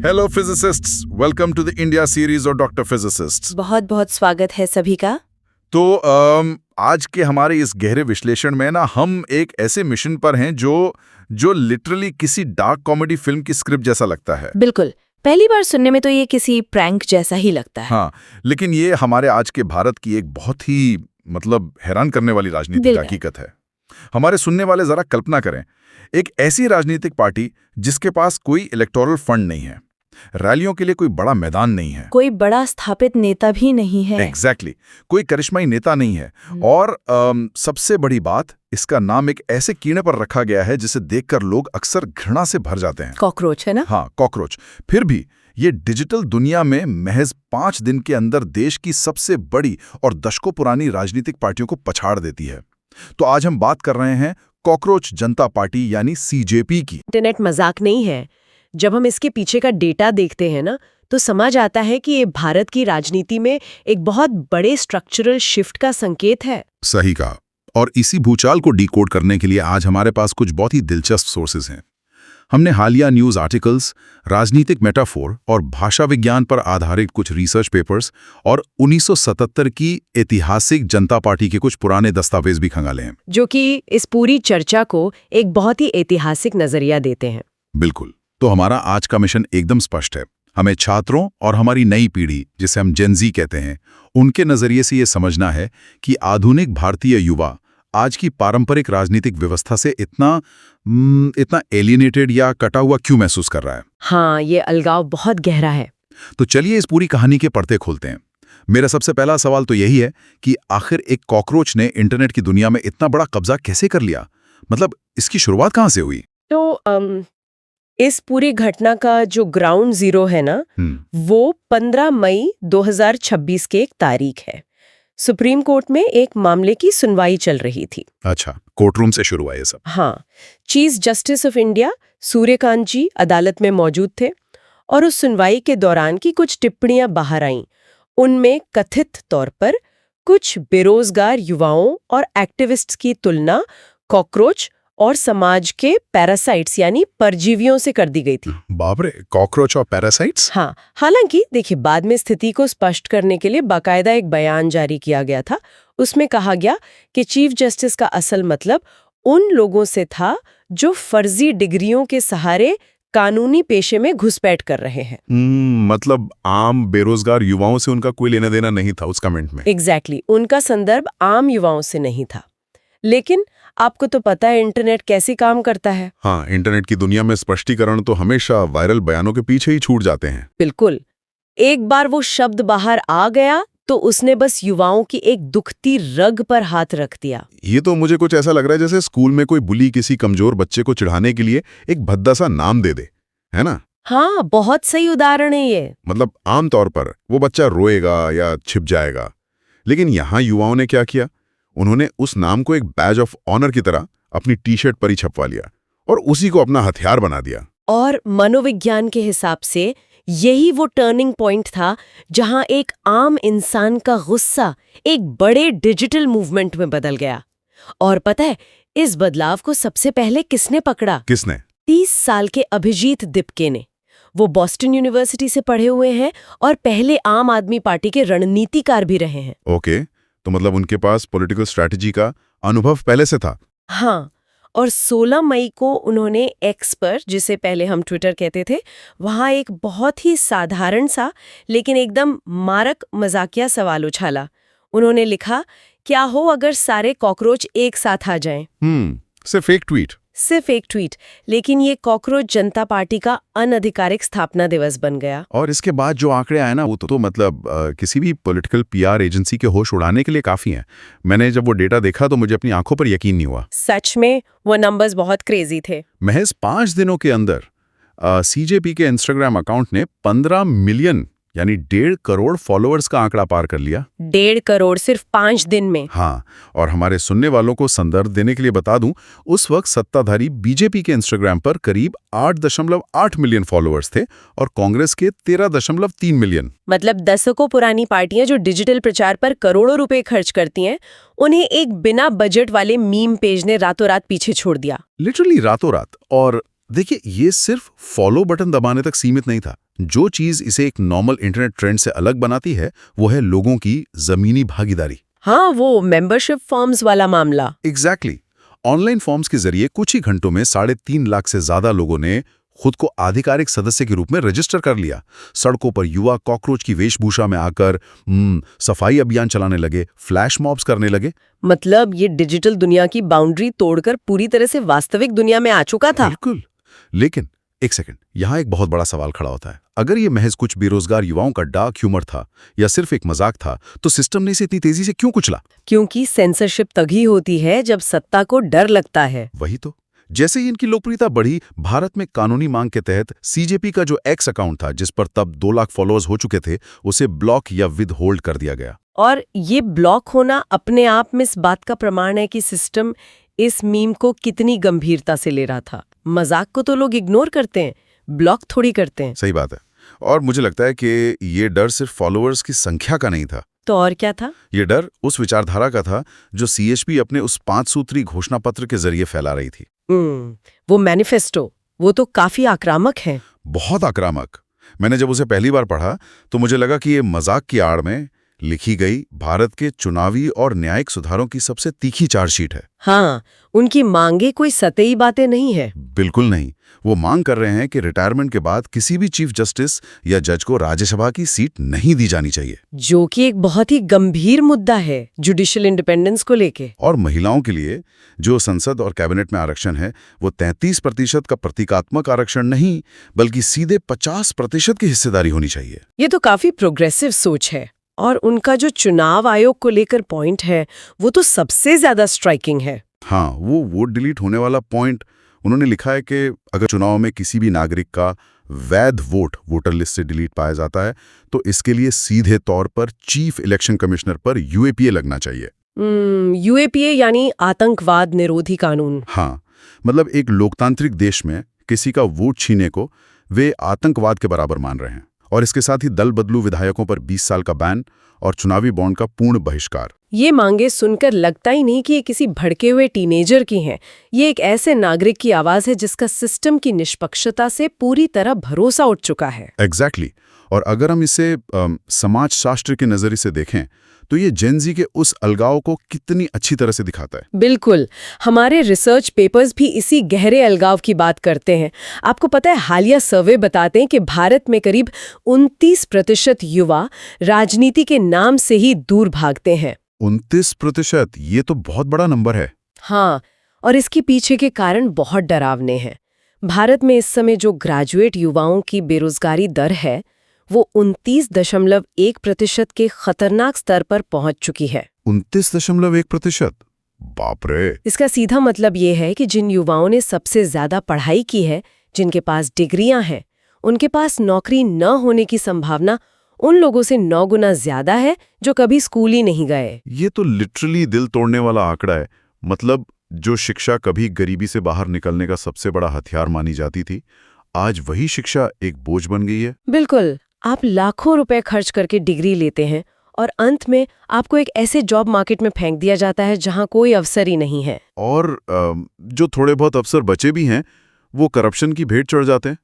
Hello physicists, welcome to the India series और doctor physicists. बहुत बहुत स्वागत है सभी का। तो आज के हमारे इस गहरे विश्लेषण में ना हम एक ऐसे मिशन पर हैं जो लिटरली किसी डार्क कॉमेडी फिल्म की स्क्रिप्ट जैसा लगता है। बिल्कुल, पहली बार सुनने में तो ये किसी प्रैंक जैसा ही लगता है। हाँ, लेकिन ये हमारे आज के भारत की एक बहुत ही हैरान करने वाली राजनीतिक हकीकत है। हमारे सुनने वाले जरा कल्पना करें, एक ऐसी राजनीतिक पार्टी जिसके पास कोई इलेक्टोरल फंड नहीं है, रैलियों के लिए कोई बड़ा मैदान नहीं है, कोई बड़ा स्थापित नेता भी नहीं है। एग्जैक्टली कोई करिश्माई नेता नहीं है, और सबसे बड़ी बात, इसका नाम एक ऐसे कीड़े पर रखा गया है जिसे देखकर लोग अक्सर घृणा से भर जाते हैं। कॉकरोच है ना? हाँ, कॉकरोच। फिर भी ये डिजिटल दुनिया में महज 5 दिन के अंदर देश की सबसे बड़ी और दशकों पुरानी राजनीतिक पार्टियों को पछाड़ देती है। तो आज हम बात कर रहे हैं कॉकरोच जनता पार्टी यानी सीजेपी की। इंटरनेट मजाक नहीं है। जब हम इसके पीछे का डेटा देखते हैं ना, तो समझ आता है कि ये भारत की राजनीति में एक बहुत बड़े स्ट्रक्चरल शिफ्ट का संकेत है। सही कहा। और इसी भूचाल को डिकोड करने के लिए आज हमारे पास कुछ बहुत ही दिलचस्प सोर्सेज हैं। हमने हालिया न्यूज आर्टिकल्स, राजनीतिक मेटाफोर और भाषा विज्ञान पर आधारित कुछ रिसर्च पेपर्स और 1977 की ऐतिहासिक जनता पार्टी के कुछ पुराने दस्तावेज भी खंगाले हैं, जो कि इस पूरी चर्चा को एक बहुत ही ऐतिहासिक नजरिया देते हैं। बिल्कुल। तो हमारा आज का मिशन एकदम स्पष्ट है। हमें छात्रों और हमारी नई पीढ़ी, जिसे हम जेनजी कहते हैं, उनके नजरिए से ये समझना है कि आधुनिक भारतीय युवा आज की पारंपरिक राजनीतिक व्यवस्था से इतना एलियनेटेड या कटा हुआ क्यों महसूस कर रहा है। हाँ, ये अलगाव बहुत गहरा है। तो चलिए इस पूरी कहानी के पर्दे खोलते हैं। मेरा सबसे पहला सवाल तो यही है कि आखिर एक कॉकरोच ने इंटरनेट की दुनिया में इतना बड़ा कब्जा कैसे कर लिया? इसकी शुरुआत कहाँ से हुई? तो इस पूरी घटना का जो ग्राउंड जीरो है ना, वो 15 मई 2026 के एक तारीख है। सुप्रीम कोर्ट में एक मामले की सुनवाई चल रही थी। अच्छा, कोर्टरूम से शुरू हुआ ये सब। हाँ, chief justice of India Suryakant ji अदालत में मौजूद थे और उस सुनवाई के दौरान की कुछ टिप्पणियां बाहर आईं। उनमें कथित तौर पर कुछ बेरोजगार युवाओं और एक्टिविस्ट्स की तुलना कॉकरोच और समाज के पैरासाइट्स यानी परजीवियों से कर दी गई थी। बाप रे, कॉकरोच और पैरासाइट्स? हाँ, हालांकि देखिए, बाद में स्थिति को स्पष्ट करने के लिए बाकायदा एक बयान जारी किया गया था। उसमें कहा गया कि चीफ जस्टिस का असल मतलब उन लोगों से था जो फर्जी डिग्रियों के सहारे कानूनी पेशे में घुसपैठ कर रहे हैं। आम बेरोजगार युवाओं से उनका कोई लेना देना नहीं था उस कमेंट में। एग्जैक्टली, उनका संदर्भ आम युवाओं से नहीं था। लेकिन आपको तो पता है इंटरनेट कैसे काम करता है। हाँ, इंटरनेट की दुनिया में स्पष्टीकरण तो हमेशा वायरल बयानों के पीछे ही छूट जाते हैं। बिल्कुल, एक बार वो शब्द बाहर आ गया तो उसने बस युवाओं की एक दुखती रग पर हाथ रख दिया। ये तो मुझे कुछ ऐसा लग रहा है जैसे स्कूल में कोई बुली किसी कमजोर बच्चे को चिढ़ाने के लिए एक भद्दा सा नाम दे दे, है ना? हाँ, बहुत सही उदाहरण है ये। आमतौर पर वो बच्चा रोएगा या छिप जाएगा, लेकिन यहाँ युवाओं ने क्या किया? उन्होंने उस नाम को एक बैज ऑफ ऑनर की तरह अपनी टी शर्ट पर ही छपवा लिया और उसी को अपना हथियार बना दिया। और मनोविज्ञान के हिसाब से यही वो टर्निंग पॉइंट था जहां एक आम इंसान का गुस्सा एक बड़े डिजिटल मूवमेंट में बदल गया। और पता है, इस बदलाव को सबसे पहले किसने पकड़ा? किसने? 30 साल के अभिजीत दिपके ने। वो बॉस्टन यूनिवर्सिटी से पढ़े हुए हैं और पहले आम आदमी पार्टी के रणनीतिकार भी रहे हैं। ओके, तो उनके पास पॉलिटिकल स्ट्रैटेजी का अनुभव पहले से था। हाँ, और 16 मई को उन्होंने एक्स पर, जिसे पहले हम ट्विटर कहते थे, वहां एक बहुत ही साधारण सा लेकिन एकदम मारक मजाकिया सवाल उछाला। उन्होंने लिखा, क्या हो अगर सारे कॉकरोच एक साथ आ जाएं? सिर्फ एक ट्वीट। सिर्फ एक ट्वीट, लेकिन ये कॉकरोच जनता पार्टी का अनधिकारिक स्थापना दिवस बन गया। और इसके बाद जो आंकड़े आए ना, वो तो किसी भी पॉलिटिकल पीआर एजेंसी के होश उड़ाने के लिए काफी हैं। मैंने जब वो डेटा देखा तो मुझे अपनी आंखों पर यकीन नहीं हुआ। सच में वो नंबर्स बहुत क्रेजी थे। महज 5 दिनों के अंदर सीजेपी के इंस्टाग्राम अकाउंट ने 15 मिलियन यानी 1.5 करोड़ फॉलोअर्स का आंकड़ा पार कर लिया। 1.5 करोड़ सिर्फ 5 दिन में। हाँ, और हमारे सुनने वालों को संदर्भ देने के लिए बता दूं, उस वक्त सत्ताधारी बीजेपी के इंस्टाग्राम पर करीब 8.8 मिलियन फॉलोअर्स थे और कांग्रेस के 13.3 मिलियन। दशकों पुरानी पार्टियां जो डिजिटल प्रचार पर करोड़ों रुपए खर्च करती हैं, उन्हें एक बिना बजट वाले मीम पेज ने रातों रात पीछे छोड़ दिया। लिटरली रातों रात। और देखिए, ये सिर्फ फॉलो बटन दबाने तक सीमित नहीं था। जो चीज इसे एक नॉर्मल इंटरनेट ट्रेंड से अलग बनाती है वो है लोगों की जमीनी भागीदारी। हाँ, वो मेंबरशिप फॉर्म्स वाला मामला। एग्जैक्टली। ऑनलाइन फॉर्म्स के जरिए कुछ ही घंटों में 3.5 लाख से ज्यादा लोगों ने खुद को आधिकारिक सदस्य के रूप में रजिस्टर कर लिया। सड़कों पर युवा कॉकरोच की वेशभूषा में आकर सफाई अभियान चलाने लगे, फ्लैश मॉब्स करने लगे। मतलब ये डिजिटल दुनिया की बाउंड्री तोड़कर पूरी तरह से वास्तविक दुनिया में आ चुका था। बिल्कुल। लेकिन एक सेकंड, यहाँ एक बहुत बड़ा सवाल खड़ा होता है। अगर ये महज कुछ बेरोजगार युवाओं का डार्क ह्यूमर था या सिर्फ एक मजाक था, तो सिस्टम ने इसे इतनी तेजी से क्यों कुचला? क्योंकि सेंसरशिप तभी होती है जब सत्ता को डर लगता है। वही तो। जैसे ही इनकी लोकप्रियता बढ़ी, भारत में कानूनी मांग के तहत सीजेपी का जो एक्स अकाउंट था, जिस पर तब 2 लाख फॉलोअर्स हो चुके थे, उसे ब्लॉक या विद होल्ड कर दिया गया। और ये ब्लॉक होना अपने आप में इस बात का प्रमाण है कि सिस्टम इस मीम को कितनी गंभीरता से ले रहा था। मजाक को तो लोग इग्नोर करते हैं, ब्लॉक थोड़ी करते हैं। सही बात है। और मुझे लगता है कि ये डर सिर्फ फॉलोअर्स की संख्या का नहीं था। तो और क्या था? ये डर उस विचारधारा का था जो सीएचपी अपने उस 5 सूत्री घोषणा पत्र के जरिए फैला रही थी। वो मैनिफेस्टो, वो तो काफी आक्रामक है। बहुत आक्रामक। मैंने जब उसे पहली बार पढ़ा तो मुझे लगा कि ये मजाक की आड़ में लिखी गई भारत के चुनावी और न्यायिक सुधारों की सबसे तीखी चार्जशीट है। हाँ, उनकी मांगे कोई सतही बातें नहीं है। बिल्कुल नहीं। वो मांग कर रहे हैं कि रिटायरमेंट के बाद किसी भी चीफ जस्टिस या जज को राज्यसभा की सीट नहीं दी जानी चाहिए, जो कि एक बहुत ही गंभीर मुद्दा है जुडिशियल इंडिपेंडेंस को लेके। और महिलाओं के लिए जो संसद और कैबिनेट में आरक्षण है, वो 33% का प्रतीकात्मक आरक्षण नहीं, बल्कि सीधे 50% की हिस्सेदारी होनी चाहिए। ये तो काफी प्रोग्रेसिव सोच है। और उनका जो चुनाव आयोग को लेकर पॉइंट है, वो तो सबसे ज्यादा स्ट्राइकिंग है। हाँ, वो वोट डिलीट होने वाला पॉइंट। उन्होंने लिखा है कि अगर चुनाव में किसी भी नागरिक का वैध वोट वोटर लिस्ट से डिलीट पाया जाता है, तो इसके लिए सीधे तौर पर चीफ इलेक्शन कमिश्नर पर यूएपीए लगना चाहिए। यूएपीए यानी आतंकवाद निरोधी कानून। हाँ, मतलब एक लोकतांत्रिक देश में किसी का वोट छीने को वे आतंकवाद के बराबर मान रहे हैं। और इसके साथ ही दल बदलू विधायकों पर 20 साल का बैन और चुनावी बॉन्ड का पूर्ण बहिष्कार। ये मांगे सुनकर लगता ही नहीं कि ये किसी भड़के हुए टीनेजर की हैं। ये एक ऐसे नागरिक की आवाज है जिसका सिस्टम की निष्पक्षता से पूरी तरह भरोसा उठ चुका है। एग्जैक्टली। और अगर हम इसे समाजशास्त्र के नजरिए से देखें तो ये जेन-ज़ी के उस अलगाव को कितनी अच्छी तरह से दिखाता है। बिल्कुल, हमारे रिसर्च पेपर्स भी इसी गहरे अलगाव की बात करते हैं। आपको पता है, हालिया सर्वे बताते हैं कि भारत में करीब 29% युवा राजनीति के नाम से ही दूर भागते हैं। 29%, ये तो बहुत बड़ा नंबर है। हाँ, और इसके पीछे के कारण बहुत डरावने हैं। भारत में इस समय जो ग्रेजुएट युवाओं की बेरोजगारी दर है, वो 29.1% के खतरनाक स्तर पर पहुंच चुकी है। 29.1%? बाप रे! इसका सीधा मतलब ये है कि जिन युवाओं ने सबसे ज्यादा पढ़ाई की है, जिनके पास डिग्रियां हैं, उनके पास नौकरी न होने की संभावना उन लोगों से 9 गुना ज्यादा है जो कभी स्कूल ही नहीं गए। ये तो लिटरली दिल तोड़ने वाला आंकड़ा है। मतलब जो शिक्षा कभी गरीबी से बाहर निकलने का सबसे बड़ा हथियार मानी जाती थी, आज वही शिक्षा एक बोझ बन गई है। बिल्कुल, आप लाखों रुपए खर्च करके डिग्री लेते हैं और अंत में आपको एक ऐसे जॉब मार्केट में फेंक दिया जाता है जहां कोई अवसर ही नहीं है। और जो थोड़े बहुत अवसर बचे भी हैं, वो करप्शन की भेंट चढ़ जाते हैं।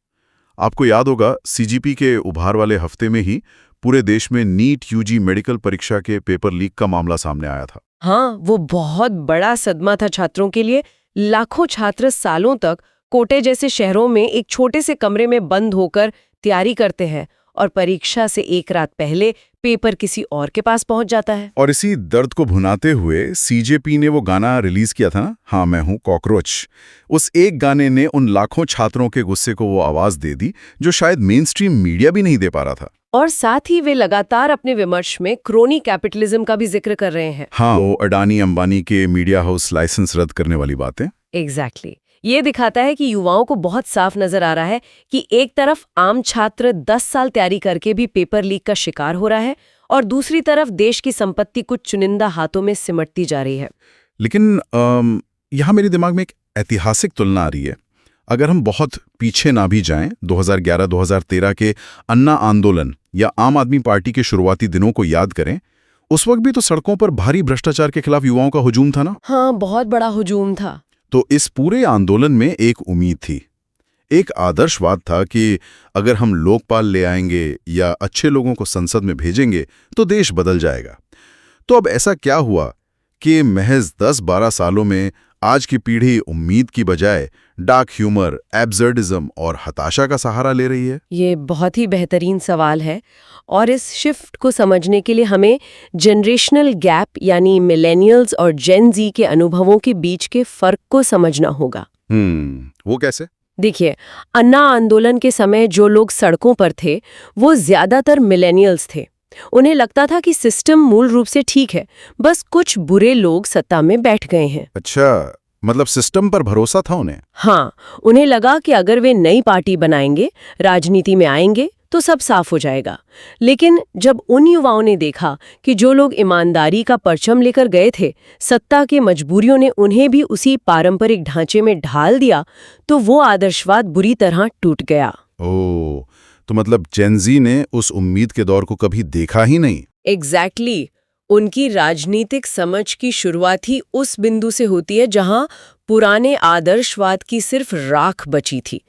आपको याद होगा, सीजीपी के उभार वाले हफ्ते में ही पूरे देश में नीट यूजी मेडिकल परीक्षा के पेपर लीक का मामला सामने आया था। हाँ, वो बहुत बड़ा सदमा था छात्रों के लिए। लाखों छात्र सालों तक कोटे जैसे शहरों में एक छोटे से कमरे में बंद होकर तैयारी करते हैं और परीक्षा से एक रात पहले पेपर किसी और के पास पहुंच जाता है। और इसी दर्द को भुनाते हुए सीजेपी ने वो गाना रिलीज किया था ना, हाँ मैं हूँ कॉकरोच। उस एक गाने ने उन लाखों छात्रों के गुस्से को वो आवाज दे दी जो शायद मेन स्ट्रीम मीडिया भी नहीं दे पा रहा था। और साथ ही वे लगातार अपने विमर्श में क्रोनी कैपिटलिज्म का भी जिक्र कर रहे हैं। हाँ, वो अडानी अंबानी के मीडिया हाउस लाइसेंस रद्द करने वाली बातें। एग्जैक्टली। ये दिखाता है कि युवाओं को बहुत साफ नजर आ रहा है कि एक तरफ आम छात्र 10 साल तैयारी करके भी पेपर लीक का शिकार हो रहा है और दूसरी तरफ देश की संपत्ति कुछ चुनिंदा हाथों में सिमटती जा रही है। लेकिन यहाँ मेरे दिमाग में एक ऐतिहासिक तुलना आ रही है। अगर हम बहुत पीछे ना भी जाएं, 2011-2013 के अन्ना आंदोलन या आम आदमी पार्टी के शुरुआती दिनों को याद करें, उस वक्त भी तो सड़कों पर भारी भ्रष्टाचार के खिलाफ युवाओं का हुजूम था ना। हाँ, बहुत बड़ा हुजूम था। तो इस पूरे आंदोलन में एक उम्मीद थी, एक आदर्शवाद था कि अगर हम लोकपाल ले आएंगे या अच्छे लोगों को संसद में भेजेंगे तो देश बदल जाएगा। तो अब ऐसा क्या हुआ कि महज 10-12 सालों में आज की पीढ़ी उम्मीद की बजाय डार्क ह्यूमर, एब्सर्डिज्म और हताशा का सहारा ले रही है? ये बहुत ही बेहतरीन सवाल है और इस शिफ्ट को समझने के लिए हमें जनरेशनल गैप यानी मिलेनियल्स और जेन जी के अनुभवों के बीच के फर्क को समझना होगा। वो कैसे? देखिए, अन्ना आंदोलन के समय जो लोग सड़कों पर थे वो ज्यादातर मिलेनियल्स थे। उन्हें लगता था कि सिस्टम मूल रूप से ठीक है, बस कुछ बुरे लोग सत्ता में बैठ गए हैं। अच्छा, मतलब सिस्टम पर भरोसा था उन्हें? हाँ, उन्हें लगा कि अगर वे नई पार्टी बनाएंगे, राजनीति में आएंगे तो सब साफ हो जाएगा। लेकिन जब उन युवाओं ने देखा कि जो लोग ईमानदारी का परचम लेकर गए थे, सत्ता के मजबूरियों ने उन्हें भी उसी पारंपरिक ढांचे में ढाल दिया, तो वो आदर्शवाद बुरी तरह टूट गया। ओह, तो मतलब जेन ज़ी ने उस उम्मीद के दौर को कभी देखा ही नहीं। एग्जैक्टली। उनकी राजनीतिक समझ की शुरुआत ही उस बिंदु से होती है जहां पुराने आदर्शवाद की सिर्फ राख बची थी।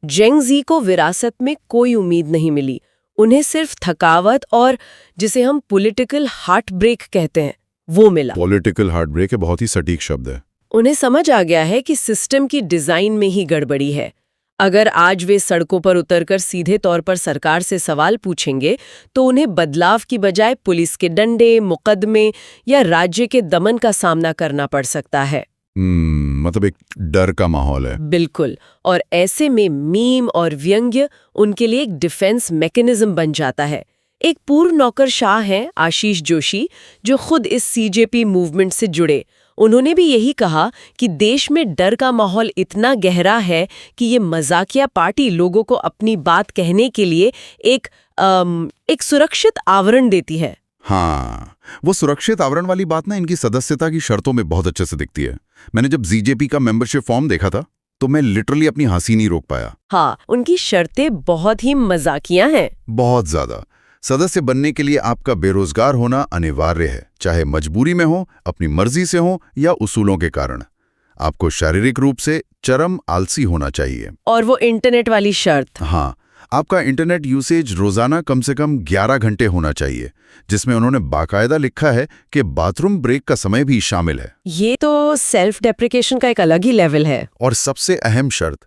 जेन ज़ी को विरासत में कोई उम्मीद नहीं मिली। उन्हें सिर्फ थकावट और जिसे हम पॉलिटिकल हार्ट ब्रेक कहते हैं वो मिला। पॉलिटिकल हार्ट ब्रेक है, बहुत ही सटीक शब्द है। उन्हें समझ आ गया है कि सिस्टम की डिजाइन में ही गड़बड़ी है। अगर आज वे सड़कों पर उतरकर सीधे तौर पर सरकार से सवाल पूछेंगे तो उन्हें बदलाव की बजाय पुलिस के डंडे, मुकदमे या राज्य के दमन का सामना करना पड़ सकता है। मतलब एक डर का माहौल है। बिल्कुल। और ऐसे में मीम और व्यंग्य उनके लिए एक डिफेंस मैकेनिज्म बन जाता है। एक पूर्व नौकरशाह हैं आशीष जोशी, जो खुद इस सीजेपी मूवमेंट से जुड़े। उन्होंने भी यही कहा कि देश में डर का माहौल इतना गहरा है कि ये मजाकिया पार्टी लोगों को अपनी बात कहने के लिए एक सुरक्षित आवरण देती है। हाँ, वो सुरक्षित आवरण वाली बात ना इनकी सदस्यता की शर्तों में बहुत अच्छे से दिखती है। मैंने जब बीजेपी का मेंबरशिप फॉर्म देखा था तो मैं लिटरली अपनी हंसी नहीं रोक पाया। हाँ, उनकी शर्तें बहुत ही मजाकिया हैं। बहुत ज्यादा। सदस्य बनने के लिए आपका बेरोजगार होना अनिवार्य है, चाहे मजबूरी में हो, अपनी मर्जी से हो या उसूलों के कारण। आपको शारीरिक रूप से चरम आलसी होना चाहिए। और वो इंटरनेट वाली शर्त। हाँ, आपका इंटरनेट यूसेज रोजाना कम से कम 11 घंटे होना चाहिए, जिसमें उन्होंने बाकायदा लिखा है कि बाथरूम ब्रेक का समय भी शामिल है। ये तो सेल्फ डेप्रिकेशन का एक अलग ही लेवल है। और सबसे अहम शर्त,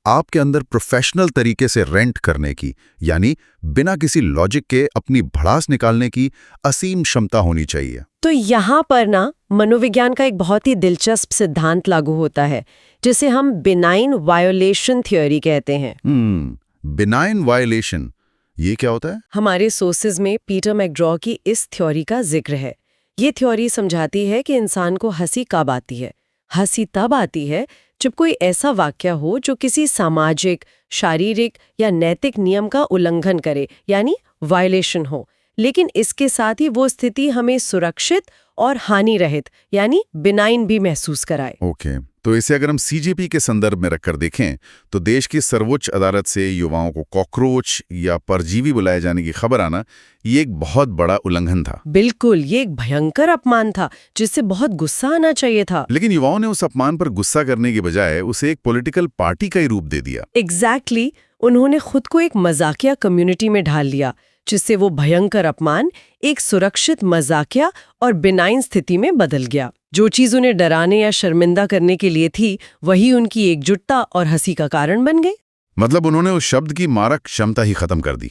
आपके अंदर प्रोफेशनल तरीके से रेंट करने की, यानी बिना किसी लॉजिक के अपनी भड़ास निकालने की असीम क्षमता होनी चाहिए। तो यहाँ पर ना मनोविज्ञान का एक बहुत ही दिलचस्प सिद्धांत लागू होता है, जिसे हम बिनाइन वायोलेशन थ्योरी कहते हैं। बिनाइन वायोलेशन, ये क्या होता है? हमारे सोर्सेज में पीटर मैकग्रॉ की इस थ्योरी का जिक्र है। ये थ्योरी समझाती है कि इंसान को हंसी कब आती है। हंसी तब आती है जब कोई ऐसा वाक्य हो जो किसी सामाजिक, शारीरिक या नैतिक नियम का उल्लंघन करे, यानी वायलेशन हो। लेकिन इसके साथ ही वो स्थिति हमें सुरक्षित और हानि रहित यानी बिनाइन भी महसूस कराए। ओके, तो इसे अगर हम सीजेपी के संदर्भ में रखकर देखें तो देश की सर्वोच्च अदालत से युवाओं को कॉकरोच या परजीवी बुलाए जाने की खबर आना, ये एक बहुत बड़ा उल्लंघन था। बिल्कुल, ये एक भयंकर अपमान था जिससे बहुत गुस्सा आना चाहिए था। लेकिन युवाओं ने उस अपमान पर गुस्सा करने की बजाय उसे एक पॉलिटिकल पार्टी का ही रूप दे दिया। एग्जैक्टली, उन्होंने खुद को एक मजाकिया कम्युनिटी में ढाल लिया, जिससे वो भयंकर अपमान एक सुरक्षित मजाकिया और बिनाइन स्थिति में बदल गया। जो चीज उन्हें डराने या शर्मिंदा करने के लिए थी, वही उनकी एकजुटता और हंसी का कारण बन गई। मतलब उन्होंने उस शब्द की मारक क्षमता ही खत्म कर दी।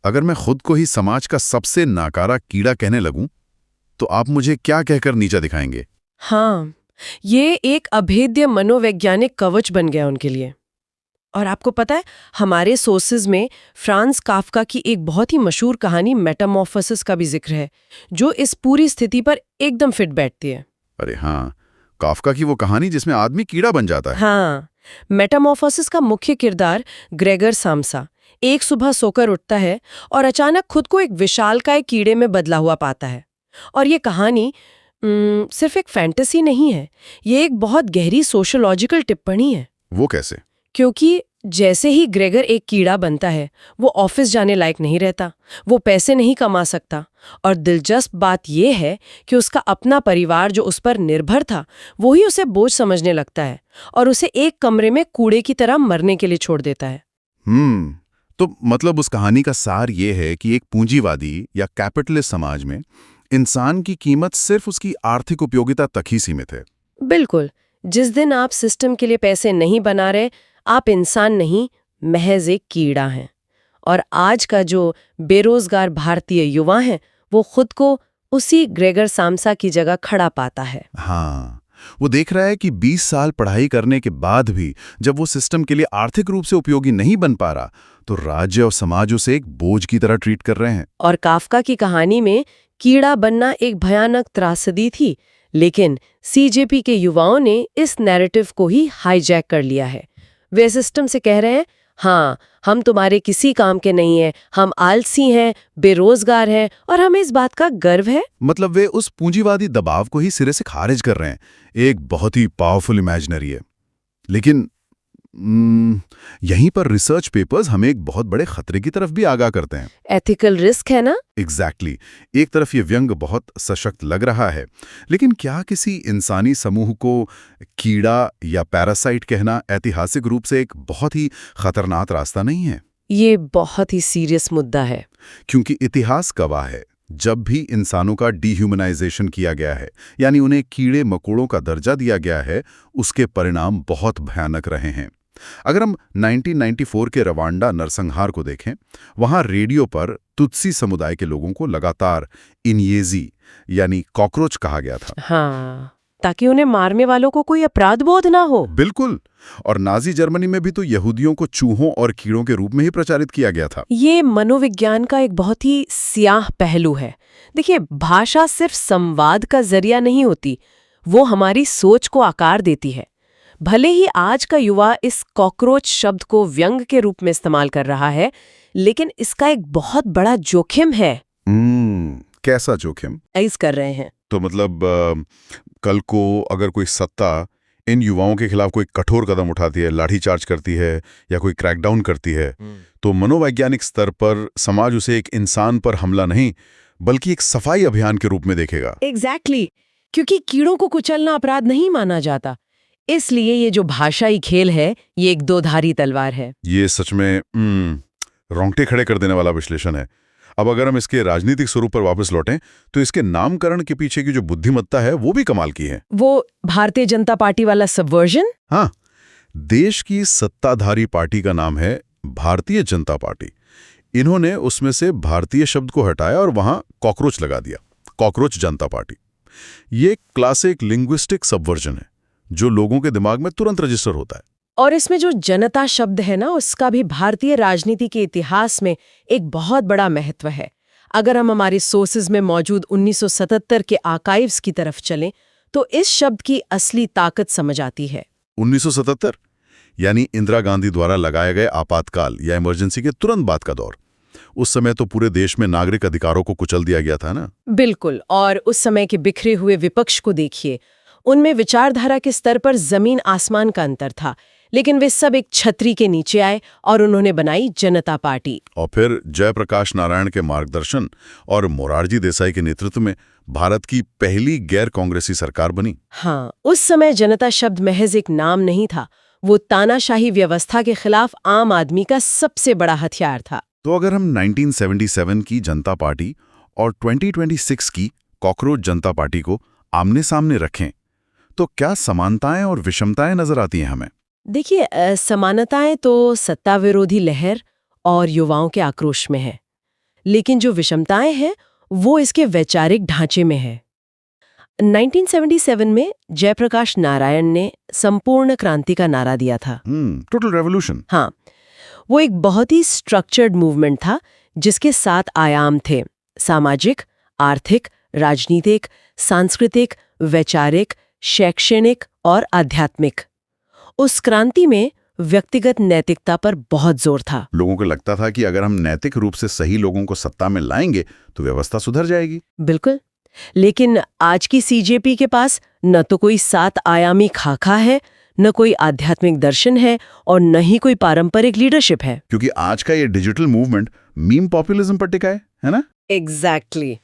अगर मैं खुद को ही समाज का सबसे नाकारा कीड़ा कहने लगूं, तो आप मुझे क्या कहकर नीचा दिखाएंगे? हाँ, ये एक अभेद्य मनोवैज्ञानिक कवच बन गया उनके लिए। और आपको पता है, हमारे सोर्सेज में फ्रांस काफ्का की एक बहुत ही मशहूर कहानी मेटामॉर्फोसिस का भी जिक्र है, जो इस पूरी स्थिति पर एकदम फिट बैठती है। अरे हाँ, काफ्का की वो कहानी जिसमें आदमी कीड़ा बन जाता है। हाँ, मेटामॉर्फोसिस का मुख्य किरदार ग्रेगर साम्सा एक सुबह सोकर उठता है और अचानक खुद को एक विशालकाय कीड़े में बदला हुआ पाता है। और ये कहानी सिर्फ एक फैंटेसी नहीं है, ये एक बहुत गहरी सोशोलॉजिकल टिप्पणी है। वो कैसे? क्योंकि जैसे ही ग्रेगर एक कीड़ा बनता है, वो ऑफिस जाने लायक नहीं रहता, वो पैसे नहीं कमा सकता, और दिलचस्प बात यह है कि उसका अपना परिवार जो उस पर निर्भर था, वो ही उसे बोझ समझने लगता है और उसे एक कमरे में कूड़े की तरह मरने के लिए छोड़ देता है। तो मतलब उस कहानी का सार ये है कि एक पूंजीवादी या कैपिटलिस्ट समाज में इंसान की कीमत सिर्फ उसकी आर्थिक उपयोगिता तक ही सीमित है। बिल्कुल। जिस दिन आप सिस्टम के लिए पैसे नहीं बना रहे, आप इंसान नहीं, महज एक कीड़ा हैं। और आज का जो बेरोजगार भारतीय युवा है, वो खुद को उसी ग्रेगर साम्सा की जगह खड़ा पाता है। हाँ, वो देख रहा है कि 20 साल पढ़ाई करने के बाद भी जब वो सिस्टम के लिए आर्थिक रूप से उपयोगी नहीं बन पा रहा, तो राज्य और समाज उसे एक बोझ की तरह ट्रीट कर रहे हैं। और काफका की कहानी में कीड़ा बनना एक भयानक त्रासदी थी, लेकिन सीजेपी के युवाओं ने इस नैरेटिव को ही हाईजैक कर लिया है। वे सिस्टम से कह रहे हैं, हाँ, हम तुम्हारे किसी काम के नहीं हैं, हम आलसी हैं, बेरोजगार हैं, और हमें इस बात का गर्व है। मतलब वे उस पूंजीवादी दबाव को ही सिरे से खारिज कर रहे हैं। एक बहुत ही पावरफुल इमेजिनरी है। लेकिन यहीं पर रिसर्च पेपर्स हमें एक बहुत बड़े खतरे की तरफ भी आगाह करते हैं। एथिकल रिस्क है ना? एग्जैक्टली। एक तरफ ये व्यंग बहुत सशक्त लग रहा है, लेकिन क्या किसी इंसानी समूह को कीड़ा या पैरासाइट कहना ऐतिहासिक रूप से एक बहुत ही खतरनाक रास्ता नहीं है? ये बहुत ही सीरियस मुद्दा है। क्योंकि इतिहास गवाह है, जब भी इंसानों का डिह्यूमनाइजेशन किया गया है, यानी उन्हें कीड़े मकोड़ों का दर्जा दिया गया है, उसके परिणाम बहुत भयानक रहे हैं। अगर हम 1994 के रवांडा नरसंहार को देखें, वहां रेडियो पर तुत्सी समुदाय के लोगों को लगातार इन्येजी यानी कॉकरोच कहा गया था। हाँ, ताकि उन्हें मारने वालों को कोई अपराध बोध ना हो। बिल्कुल। और नाजी जर्मनी में भी तो यहूदियों को चूहों और कीड़ों के रूप में ही प्रचारित किया गया था। ये मनोविज्ञान का एक बहुत ही स्याह पहलू है। देखिए, भाषा सिर्फ संवाद का जरिया नहीं होती, वो हमारी सोच को आकार देती है। भले ही आज का युवा इस कॉकरोच शब्द को व्यंग के रूप में इस्तेमाल कर रहा है, लेकिन इसका एक बहुत बड़ा जोखिम है। कैसा जोखिम? ऐस कर रहे हैं। तो मतलब कल को अगर कोई सत्ता इन युवाओं के खिलाफ कोई कठोर कदम उठाती है, लाठीचार्ज करती है या कोई क्रैकडाउन करती है, तो मनोवैज्ञानिक स्तर पर समाज उसे एक इंसान पर हमला नहीं, बल्कि एक सफाई अभियान के रूप में देखेगा। एग्जैक्टली। क्योंकि कीड़ों को कुचलना अपराध नहीं माना जाता, इसलिए ये जो भाषाई खेल है, ये एक दोधारी तलवार है। ये सच में रोंगटे खड़े कर देने वाला विश्लेषण है। अब अगर हम इसके राजनीतिक स्वरूप पर वापस लौटें, तो इसके नामकरण के पीछे की जो बुद्धिमत्ता है वो भी कमाल की है। वो भारतीय जनता पार्टी वाला सबवर्जन? हाँ, देश की सत्ताधारी पार्टी का नाम है भारतीय जनता पार्टी। इन्होंने उसमें से भारतीय शब्द को हटाया और वहां कॉकरोच लगा दिया, कॉकरोच जनता पार्टी। ये क्लासिक लिंग्विस्टिक सबवर्जन है जो लोगों के दिमाग में तुरंत रजिस्टर होता है। और इसमें जो जनता शब्द है ना, उसका भी भारतीय राजनीति के इतिहास में एक बहुत बड़ा महत्व है। अगर हम हमारी सोर्सेज में मौजूद 1977 के आर्काइव्स की तरफ चलें, तो इस शब्द की असली ताकत समझ आती है। 1977 यानी इंदिरा गांधी द्वारा लगाए गए आपातकाल या इमरजेंसी के तुरंत बाद का दौर। उस समय तो पूरे देश में नागरिक अधिकारों को कुचल दिया गया था ना। बिल्कुल। और उस समय के बिखरे हुए विपक्ष को देखिए, उनमें विचारधारा के स्तर पर जमीन आसमान का अंतर था, लेकिन वे सब एक छतरी के नीचे आए और उन्होंने बनाई जनता पार्टी। और फिर जयप्रकाश नारायण के मार्गदर्शन और मोरारजी देसाई के नेतृत्व में भारत की पहली गैर कांग्रेसी सरकार बनी। हाँ, उस समय जनता शब्द महज एक नाम नहीं था, वो तानाशाही व्यवस्था के खिलाफ आम आदमी का सबसे बड़ा हथियार था। तो अगर हम 1977 की जनता पार्टी और 2026 की कॉकरोच जनता पार्टी को आमने सामने रखें, तो क्या समानताएं और विषमताएं नजर आती हैं हमें? देखिए, समानताएं तो सत्ता विरोधी लहर और युवाओं के आक्रोश में है, लेकिन जो विषमताएं हैं वो इसके वैचारिक ढांचे में है। 1977 में जयप्रकाश नारायण ने संपूर्ण क्रांति का नारा दिया था। Total revolution. हाँ, वो एक बहुत ही स्ट्रक्चर्ड मूवमेंट था जिसके 7 आयाम थे: सामाजिक, आर्थिक, राजनीतिक, सांस्कृतिक, वैचारिक, शैक्षणिक और आध्यात्मिक। उस क्रांति में व्यक्तिगत नैतिकता पर बहुत जोर था। लोगों को लगता था कि अगर हम नैतिक रूप से सही लोगों को सत्ता में लाएंगे तो व्यवस्था सुधर जाएगी। बिल्कुल। लेकिन आज की सीजेपी के पास न तो कोई 7 आयामी खाका है, न कोई आध्यात्मिक दर्शन है और न ही कोई पारंपरिक लीडरशिप है। क्योंकि आज का ये डिजिटल मूवमेंट मीम पॉपुलिज्म पर टिका है ना? एग्जैक्टली।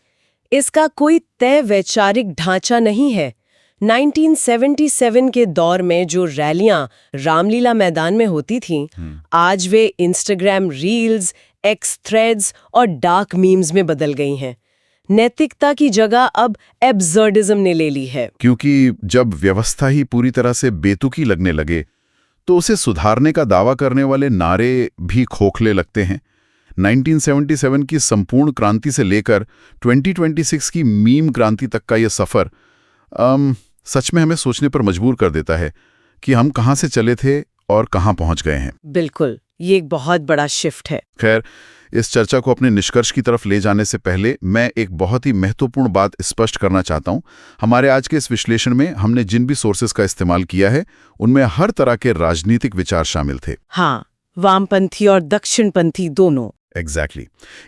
इसका कोई तय वैचारिक ढांचा नहीं है। 1977 के दौर में जो रैलियां रामलीला मैदान में होती थीं, आज वे इंस्टाग्राम रील्स, एक्स थ्रेड्स और डार्क मीम्स में बदल गई हैं। नैतिकता की जगह अब एब्सर्डिज्म ने ले ली है। क्योंकि जब व्यवस्था ही पूरी तरह से बेतुकी लगने लगे तो उसे सुधारने का दावा करने वाले नारे भी खोखले लगते हैं। 1977 की संपूर्ण क्रांति से लेकर 2026 की मीम क्रांति तक का ये सफ़र सच में हमें सोचने पर मजबूर कर देता है कि हम कहाँ से चले थे और कहाँ पहुँच गए हैं। बिल्कुल, ये एक बहुत बड़ा शिफ्ट है। खैर, इस चर्चा को अपने निष्कर्ष की तरफ ले जाने से पहले मैं एक बहुत ही महत्वपूर्ण बात स्पष्ट करना चाहता हूं। हमारे आज के इस विश्लेषण में हमने जिन भी सोर्सेस का इस्तेमाल किया है उनमें हर तरह के राजनीतिक विचार शामिल थे। हाँ, वामपंथी और दक्षिणपंथी दोनों। एग्जैक्टली।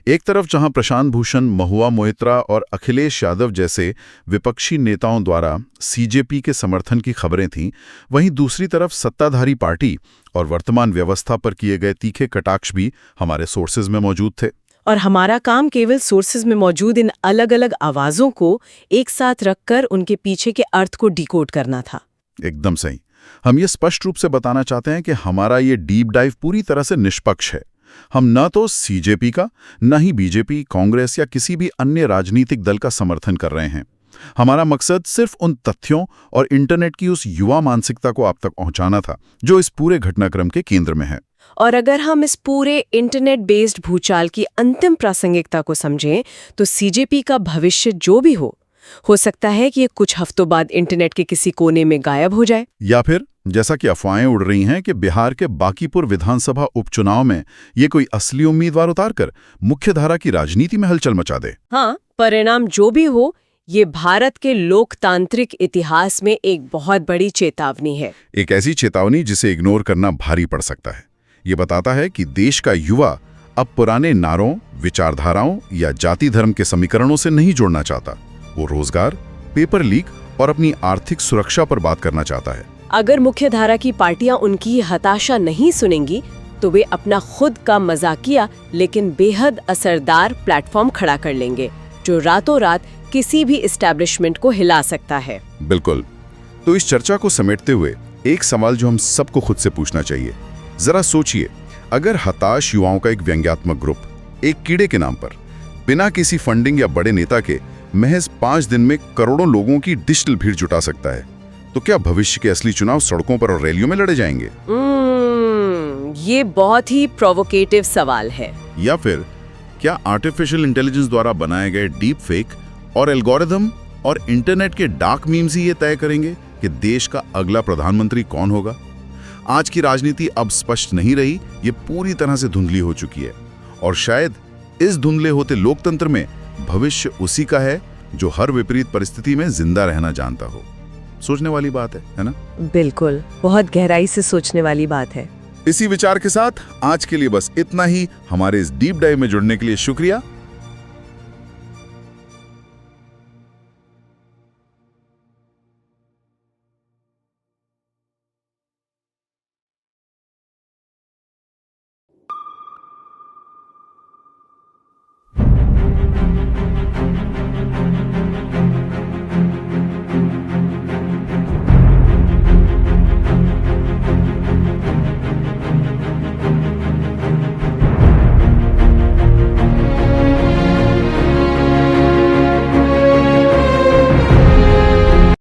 एक तरफ जहां प्रशांत भूषण, महुआ मोइत्रा और अखिलेश यादव जैसे विपक्षी नेताओं द्वारा सीजेपी के समर्थन की खबरें थीं, वहीं दूसरी तरफ सत्ताधारी पार्टी और वर्तमान व्यवस्था पर किए गए तीखे कटाक्ष भी हमारे सोर्सेज में मौजूद थे। और हमारा काम केवल सोर्सेज में मौजूद इन अलग-अलग आवाजों को एक साथ रखकर उनके पीछे के अर्थ को डिकोड करना था। एकदम सही। हम ये स्पष्ट रूप से बताना चाहते हैं कि हमारा ये डीप डाइव पूरी तरह से निष्पक्ष है। हम न तो सीजेपी का, न ही बीजेपी, कांग्रेस या किसी भी अन्य राजनीतिक दल का समर्थन कर रहे हैं। हमारा मकसद सिर्फ उन तथ्यों और इंटरनेट की उस युवा मानसिकता को आप तक पहुंचाना था जो इस पूरे घटनाक्रम के केंद्र में है। और अगर हम इस पूरे इंटरनेट बेस्ड भूचाल की अंतिम प्रासंगिकता को समझें तो सीजेपी का भविष्य जो भी हो सकता है कि ये कुछ हफ्तों बाद इंटरनेट के किसी कोने में गायब हो जाए, या फिर जैसा कि अफवाहें उड़ रही हैं कि बिहार के बांकीपुर विधानसभा उपचुनाव में ये कोई असली उम्मीदवार उतारकर मुख्यधारा की राजनीति में हलचल मचा दे। हाँ, परिणाम जो भी हो, ये भारत के लोकतांत्रिक इतिहास में एक बहुत बड़ी चेतावनी है। एक ऐसी चेतावनी जिसे इग्नोर करना भारी पड़ सकता है। ये बताता है कि देश का युवा अब पुराने नारों, विचारधाराओं या जाति धर्म के समीकरणों से नहीं जुड़ना चाहता। वो रोजगार, पेपर लीक और अपनी आर्थिक सुरक्षा पर बात करना चाहता है। अगर मुख्यधारा की पार्टियां उनकी हताशा नहीं सुनेंगी तो वे अपना खुद का मजाकिया लेकिन बेहद असरदार प्लेटफॉर्म खड़ा कर लेंगे जो रातों रात किसी भी एस्टैब्लिशमेंट को हिला सकता है। बिल्कुल। तो इस चर्चा को समेटते हुए एक सवाल जो हम सबको खुद से पूछना चाहिए, जरा सोचिए, अगर हताश युवाओं का एक व्यंग्यात्मक ग्रुप एक कीड़े के नाम पर बिना किसी फंडिंग या बड़े नेता के महज 5 दिन में करोड़ों लोगों की डिजिटल भीड़ जुटा सकता है, तो क्या भविष्य के असली चुनाव सड़कों पर और रैलियों में लड़े जाएंगे? ये बहुत ही प्रोवोकेटिव सवाल है। या फिर क्या आर्टिफिशियल इंटेलिजेंस द्वारा बनाए गए डीप फेक और एल्गोरिथम और इंटरनेट के डार्क मीम्स ही ये तय करेंगे कि देश का अगला प्रधानमंत्री कौन होगा? आज की राजनीति अब स्पष्ट नहीं रही, ये पूरी तरह से धुंधली हो चुकी है और शायद इस धुंधले होते लोकतंत्र में भविष्य उसी का है जो हर विपरीत परिस्थिति में जिंदा रहना जानता हो। सोचने वाली बात है ना? बिल्कुल, बहुत गहराई से सोचने वाली बात है। इसी विचार के साथ आज के लिए बस इतना ही। हमारे इस डीप डाइव में जुड़ने के लिए शुक्रिया।